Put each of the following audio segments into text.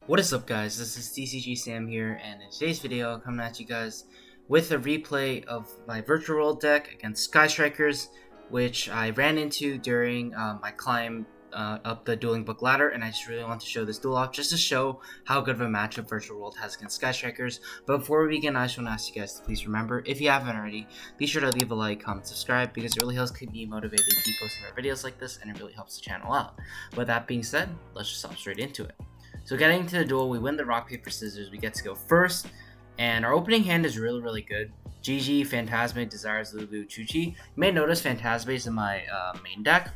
What is up, guys? This is Tcg Sam here, and in today's video I'm coming at you guys with a replay of my virtual world deck against Sky Strikers, which I ran into during my climb up the Duelingbook ladder, and I just really want to show this duel off just to show how good of a matchup virtual world has against Sky Strikers. But before we begin, I just want to ask you guys to please remember, if you haven't already, be sure to leave a like, comment, subscribe, because it really helps keep me motivated to keep posting more videos like this, and it really helps the channel out. With that being said, let's just hop straight into it. So getting into the duel, we win the rock, paper, scissors. We get to go first, and our opening hand is really good. GG, Phantasme, Desires, Lulu, Chuchi. You may notice Phantasme is in my main deck.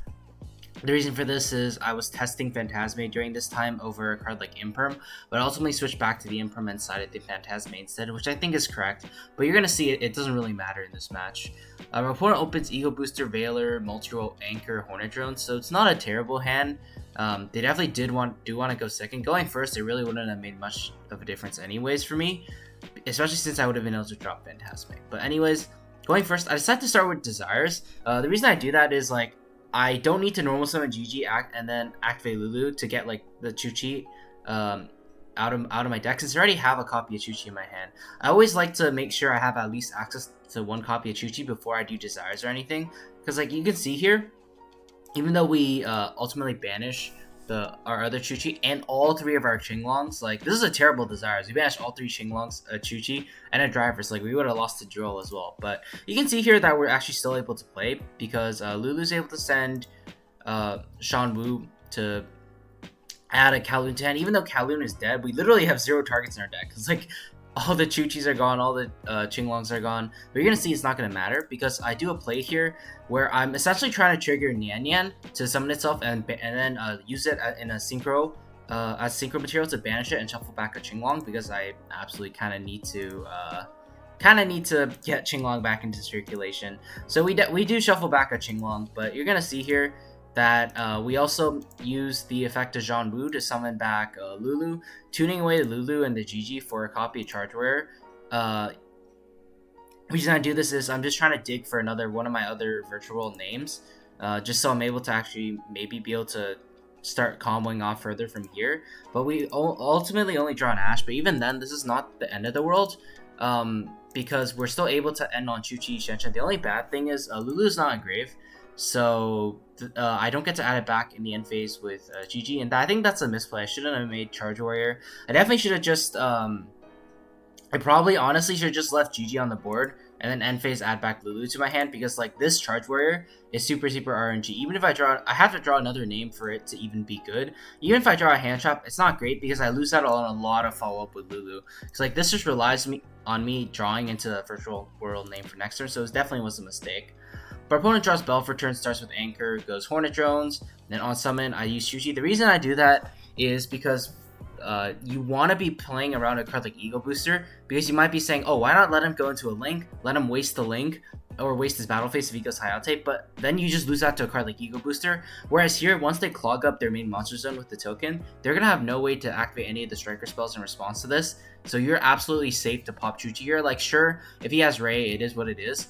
The reason for this is I was testing Phantasme during this time over a card like Imperm, but ultimately switched back to the Imperm and sided the Phantasme instead, which I think is correct. But you're going to see it doesn't really matter in this match. Our opponent opens Ego Booster, Veiler, Multi-Roll, Anchor, Hornet Drone, so it's not a terrible hand. They definitely do want to go second. Going first, it really wouldn't have made much of a difference anyways for me, especially since I would have been able to drop Phantasme. But anyways, going first, I decided to start with Desires. The reason I do that is like, I don't need to normal summon GG and then activate Lulu to get like the Chuchi out of my deck, since I already have a copy of Chuchi in my hand. I always like to make sure I have at least access to one copy of Chuchi before I do Desires or anything, because like you can see here, even though we ultimately banish our other Chuchi and all three of our Qinglongs, like this is a terrible Desires. We banished all three Qinglongs, a Chuchi, and a Drivers. Like we would have lost to duel as well. But you can see here that we're actually still able to play because Lulu's able to send Shan Wu to add a Kowloon to hand. Even though Kowloon is dead, we literally have 0 targets in our deck. It's like all the Chuchis are gone, all the Qinglongs are gone. But you're going to see it's not going to matter because I do a play here where I'm essentially trying to trigger Nian Nian to summon itself and then use it in a synchro as synchro material to banish it and shuffle back a Qinglong, because I absolutely kind of need to get Qinglong back into circulation. So we do shuffle back a Qinglong, but you're going to see here that we also use the effect of Jean Wu to summon back Lulu, tuning away the Lulu and the GG for a copy of Charge Warrior. The reason I do this is I'm just trying to dig for one of my other virtual world names, just so I'm able to actually maybe be able to start comboing off further from here. But we ultimately only draw an Ash, but even then, this is not the end of the world, because we're still able to end on Chuchi Shenshen. The only bad thing is Lulu's not engraved, so I don't get to add it back in the end phase with GG, and I think that's a misplay. I shouldn't have made Charge Warrior. I definitely should have just I probably honestly should have just left GG on the board and then end phase add back Lulu to my hand, because like this Charge Warrior is super RNG. Even if I have to draw another name for it to even be good. Even if I draw a hand trap, it's not great because I lose out on a lot of follow up with Lulu. Because like this just relies on me drawing into a virtual world name for next turn, so it definitely was a mistake. But our opponent draws Bell for turn, starts with Anchor, goes Hornet Drones, then on summon I use Chuchi. The reason I do that is because you want to be playing around a card like Ego Booster, because you might be saying, oh, why not let him go into a link, let him waste the link, or waste his battle phase if he goes high outtake, but then you just lose out to a card like Ego Booster. Whereas here, once they clog up their main monster zone with the token, they're going to have no way to activate any of the striker spells in response to this, so you're absolutely safe to pop Chuchi here. Like, sure, if he has Ray, it is what it is,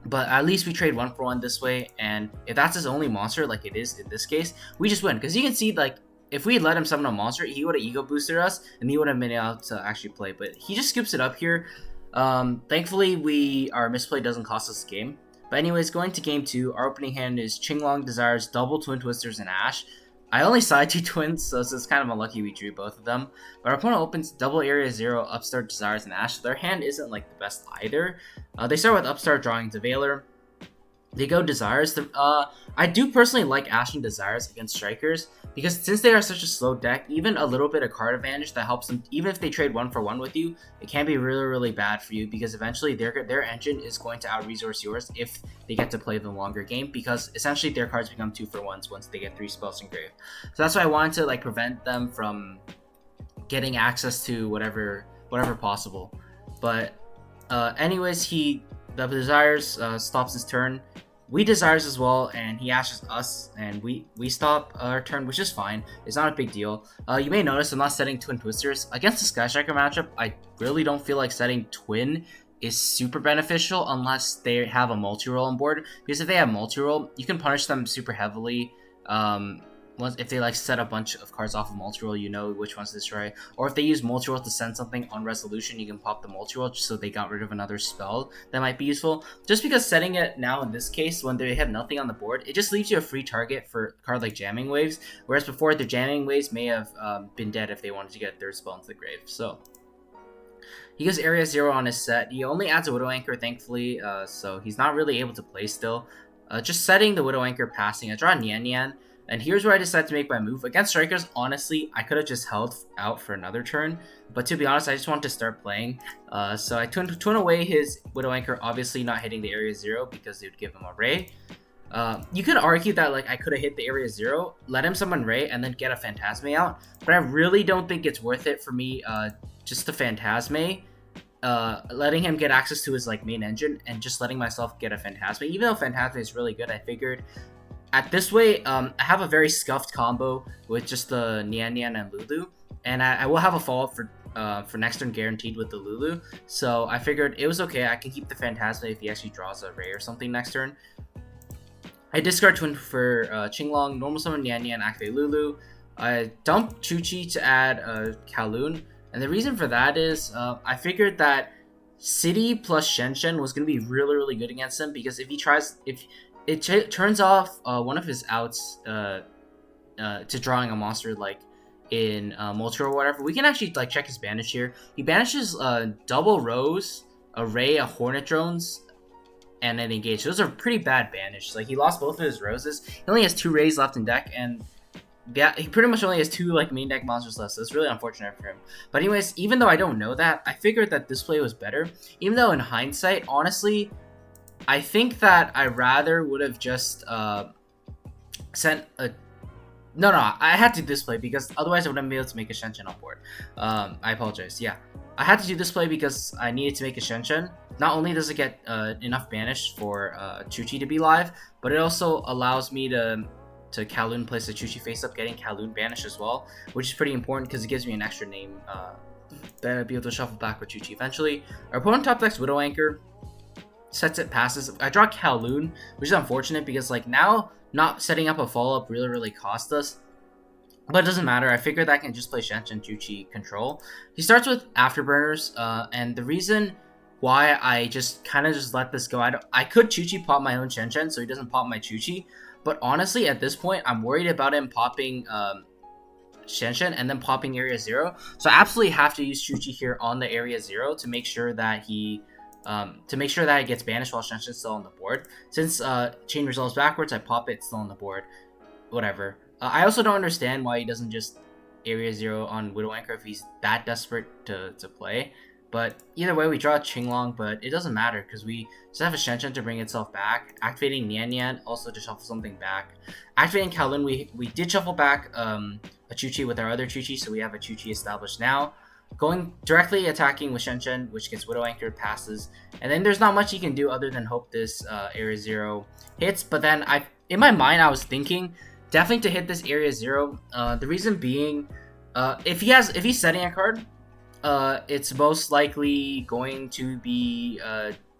but at least we trade 1 for 1 this way, and if that's his only monster, like it is in this case, we just win. Because you can see, like, if we had let him summon a monster, he would have Ego Boosted us, and he would have been able to actually play. But he just scoops it up here. Thankfully, our misplay doesn't cost us the game. But anyways, going to game 2, our opening hand is Qinglong, Desires, double Twin Twisters, and Ash. I only side 2 twins, so it's kind of unlucky we drew both of them. But our opponent opens double Area 0, Upstart, Desires, and Ash. So their hand isn't like the best either. They start with Upstart drawing to Veiler. They go Desires. I do personally like Ash and Desires against Strikers, because since they are such a slow deck, even a little bit of card advantage that helps them, even if they trade 1 for 1 with you, it can be really bad for you, because eventually their engine is going to out-resource yours if they get to play the longer game, because essentially their cards become 2 for 1s once they get 3 spells engraved. So that's why I wanted to like prevent them from getting access to whatever possible. But anyways, the Desires stops his turn. We Desires as well, and he ashes us, and we stop our turn, which is fine. It's not a big deal. You may notice I'm not setting Twin Twisters. Against the Sky Striker matchup, I really don't feel like setting Twin is super beneficial unless they have a multi-roll on board, because if they have multi-roll, you can punish them super heavily once if they like set a bunch of cards off of multi-roll, you know which ones to destroy. Or if they use multi-roll to send something on resolution, you can pop the multi-roll so they got rid of another spell that might be useful. Just because setting it now in this case when they have nothing on the board, it just leaves you a free target for a card like Jamming Waves, whereas before the Jamming Waves may have been dead if they wanted to get a third spell into the grave. So he goes Area 0 on his set. He only adds a Widow Anchor, thankfully, so he's not really able to play still. Just setting the Widow Anchor, passing. I draw Nian Nian, and here's where I decide to make my move. Against Strikers, honestly, I could have just held out for another turn, but to be honest, I just wanted to start playing. So I twin away his Widow Anchor, obviously not hitting the Area 0 because it would give him a Ray. You could argue that like I could have hit the Area 0, let him summon Ray, and then get a Phantasme out, but I really don't think it's worth it for me just to Phantasme. Letting him get access to his like main engine and just letting myself get a Phantasme. Even though Phantasme is really good, I figured at this way, I have a very scuffed combo with just the Nian Nian and Lulu, and I will have a follow-up for next turn guaranteed with the Lulu. So I figured it was okay. I can keep the Phantasme if he actually draws a Ray or something next turn. I discard Twin for Qinglong, normal summon Nian Nian, activate Lulu. I dump Chu-Chi to add Kowloon. And the reason for that is I figured that City plus Shen was going to be really, really good against him, because if it turns off one of his outs to drawing a monster like in Multi or whatever, we can actually like check his banish here. He banishes double Rose, a Ray, a Hornet Drones, and then Engage. Those are pretty bad banish. Like he lost both of his Roses. He only has 2 Rays left in deck, and yeah, he pretty much only has 2 like main deck monsters left, so it's really unfortunate for him. But anyways, even though I don't know that, I figured that this play was better. Even though in hindsight, honestly, I think that I rather would have just sent a... No, I had to do this play because otherwise I wouldn't be able to make a Shen on board. I apologize, yeah. I had to do this play because I needed to make a Shen. Not only does it get enough banish for Chu-Chi to be live, but it also allows me to Kowloon place a Chu-Chi face up, getting Kowloon banished as well, which is pretty important because it gives me an extra name that I'd be able to shuffle back with Chu-Chi eventually. Our opponent top decks Widow Anchor, sets it, passes. I draw Kowloon, which is unfortunate because like now not setting up a follow-up really cost us. But it doesn't matter. I figured that I can just play Shen Chu-Chi control. He starts with Afterburners, and the reason why I just kind of just let this go, I could Chu-Chi pop my own Shen so he doesn't pop my Chu-Chi. But honestly, at this point, I'm worried about him popping Shen and then popping Area 0. So I absolutely have to use Chu-Chi here on the Area 0 to make sure that he it gets banished while Shen's still on the board. Since Chain resolves backwards, I pop it, still on the board. Whatever. I also don't understand why he doesn't just Area 0 on Widow Anchor if he's that desperate to play. But either way, we draw Qinglong, but it doesn't matter because we just have a Shen to bring itself back. Activating Nian Nian also to shuffle something back. Activating Kowloon, we did shuffle back a Chu-Chi with our other Chu-Chi, so we have a Chu-Chi established now. Going directly attacking with Shen, which gets Widow Anchor, passes. And then there's not much he can do other than hope this Area 0 hits. But then in my mind, I was thinking definitely to hit this Area 0. The reason being, if he's setting a card, it's most likely going to be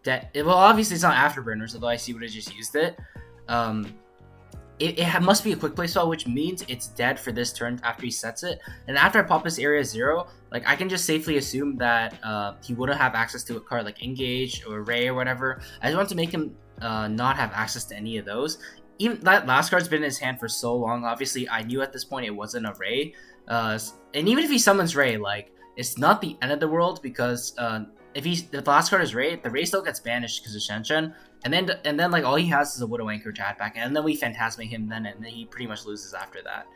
dead. Well, obviously it's not Afterburners, although I see what I just used it. It must be a quick play spell, which means it's dead for this turn after he sets it. And after I pop this Area 0, like I can just safely assume that he wouldn't have access to a card like Engage or Ray or whatever. I just want to make him not have access to any of those. Even that last card's been in his hand for so long. Obviously, I knew at this point it wasn't a Ray. And even if he summons Ray, like it's not the end of the world because if the last card is Ray, the Ray still gets banished because of Shen. And then like all he has is a Widow Anchor to add back, and then we Phantasme him then, and then he pretty much loses after that.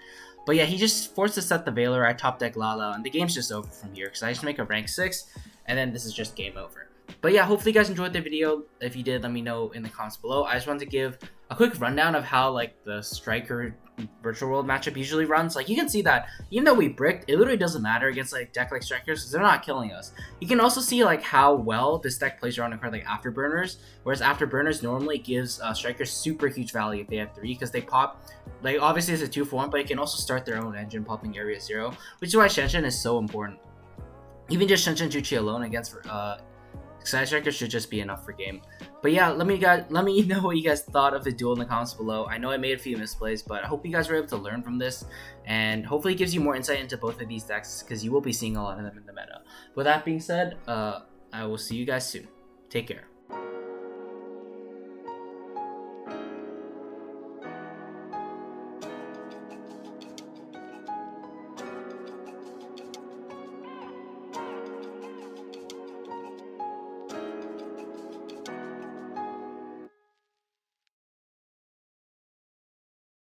But yeah, he just forced to set the Veiler. I top deck Lala, and the game's just over from here because I just make a rank 6, and then this is just game over. But yeah, hopefully you guys enjoyed the video. If you did, let me know in the comments below. I just wanted to give a quick rundown of how like the Striker Virtual World matchup usually runs. Like you can see that even though we bricked, it literally doesn't matter against like deck like Strikers because they're not killing us. You can also see like how well this deck plays around a card like Afterburners, whereas Afterburners normally gives Strikers super huge value if they have 3 because they pop, like obviously it's a 2-for-1, but it can also start their own engine popping Area 0, which is why Shen is so important. Even just Shen Chu-Chi alone against Sky Striker should just be enough for game. But yeah, let me know what you guys thought of the duel in the comments below. I know I made a few misplays, but I hope you guys were able to learn from this, and hopefully it gives you more insight into both of these decks, because you will be seeing a lot of them in the meta. With that being said, I will see you guys soon. Take care.